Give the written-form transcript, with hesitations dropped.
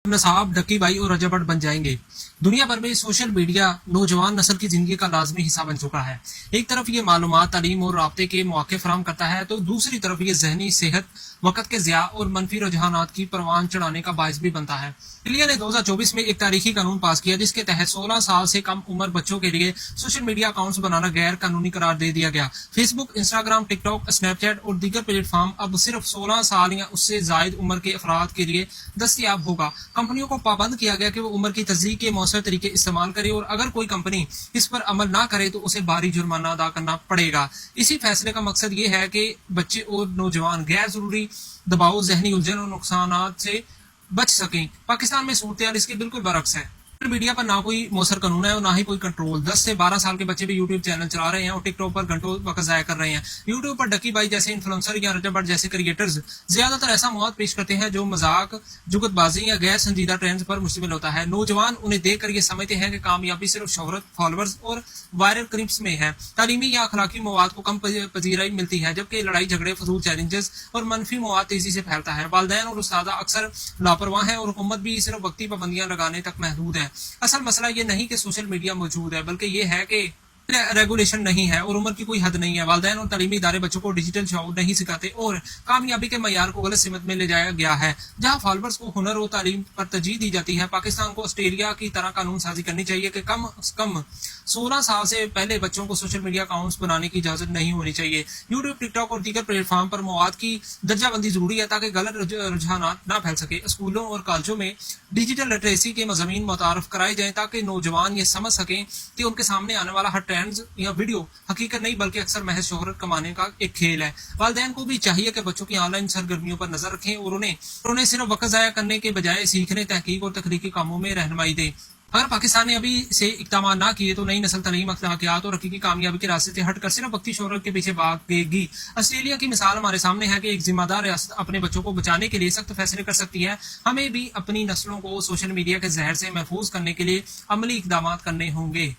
नसाब, Ducky भाई और रजा भट्ट बन जाएंगे। दुनिया भर में सोशल मीडिया नौजवान नस्ल की जिंदगी का लाजमी हिस्सा बन चुका है। एक तरफ ये मालूमात, तालीम और राब्ते के मौके फराहम करता है, तो दूसरी तरफ ये जहनी सेहत, वक़्त के ज़िया और मनफी रुझानात की परवान चढ़ाने का बायस भी बनता है। इंडिया ने 2024 में एक तारीखी कानून पास किया, जिसके तहत 16 साल से कम उम्र बच्चों के लिए सोशल मीडिया अकाउंट्स बनाना गैर कानूनी करार दे दिया गया। फेसबुक, इंस्टाग्राम, टिकटॉक, स्नैपचैट और दीगर प्लेटफॉर्म अब सिर्फ 16 साल या उससे जायद उम्र के अफराद के लिए दस्तयाब होगा। कंपनियों को पाबंद किया गया कि वो उम्र की तस्दीक के मौसर तरीके इस्तेमाल करे, और अगर कोई कंपनी इस पर अमल ना करे तो उसे भारी जुर्माना अदा करना पड़ेगा। इसी फैसले का मकसद ये है कि बच्चे और नौजवान गैर जरूरी दबाव, जहनी उलझन और नुकसान से बच सकें। पाकिस्तान में सूरत इसके बिल्कुल बरक्स है। मीडिया पर ना कोई मौसर कानून है और ना ही कोई कंट्रोल। 10 से 12 साल के बच्चे भी यूट्यूब चैनल चला रहे हैं और टिकटॉक पर घंटों वक्त जाया कर रहे हैं। यूट्यूब पर डक्की भाई जैसे इन्फ्लुएंसर या रजा भट्ट जैसे क्रिएटर्स ज्यादातर ऐसा मौत पेश करते हैं जो मजाक, जुगतबाजी या गैर संजीदा ट्रेंड्स पर मुश्तमिल होता है। नौजवान उन्हें देख कर ये समझते हैं कि कामयाबी सिर्फ शोहरत, फॉलोअर्स और वायरल क्लिप्स में है। तालीमी या अखलाकी मवाद को कम पजीराई मिलती है, जबकि लड़ाई झगड़े, फजूल चैलेंजेस और मनफी मवाद तेजी से फैलता है। वालिदैन और उस्ताद अक्सर लापरवाह हैं और हुकूमत भी सिर्फ वक्ती पाबंदियां लगाने तक महदूद है। असल मसला ये नहीं कि सोशल मीडिया मौजूद है, बल्कि ये है कि रेगुलेशन नहीं है और उम्र की कोई हद नहीं है। वालिदैन और तालीमी इदारे बच्चों को डिजिटल शऊर नहीं सिखाते और कामयाबी के मयार को गलत सिमत में ले जाया गया है। जहां फॉलोअर्स को हुनर और तालीम पर तरजीह दी जाती है, पाकिस्तान को ऑस्ट्रेलिया की तरह कानून साजी करनी चाहिए कि कम से कम 16 साल से पहले बच्चों को सोशल मीडिया अकाउंट्स बनाने की इजाजत नहीं होनी चाहिए। यूट्यूब, टिकटॉक और दीगर प्लेटफॉर्म पर मवाद की दर्जाबंदी जरूरी है ताकि गलत रुझानात ना फैल सके। स्कूलों और कॉलेजों में डिजिटल लिटरेसी के मज़ामीन मुतारफ कराए जाएं ताकि नौजवान ये समझ सकें कि उनके सामने आने वाला हर ट्रेंड या वीडियो हकीकत नहीं बल्कि अक्सर महज शोहरत कमाने का एक खेल है। वालिदैन को भी चाहिए कि बच्चों की ऑनलाइन सरगर्मियों पर नजर रखें और उन्हें सिर्फ वक्त जाया करने के बजाय सीखने, तहकीक और तकनीकी कामों में रहनुमाई दें। अगर पाकिस्तान ने अभी से इकदाम ना किए तो नई नस्ल तालीम, अखलाकियात और हकीकी कामयाबी के रास्ते से हटकर सिर्फ वक्ती शोहरत के पीछे भागेगी। ऑस्ट्रेलिया की मिसाल हमारे सामने है कि एक जिम्मेदार रियासत अपने बच्चों को बचाने के लिए सख्त फैसले कर सकती है। हमें भी अपनी नस्लों को सोशल मीडिया के जहर से महफूज करने के लिए अमली इकदाम करने होंगे।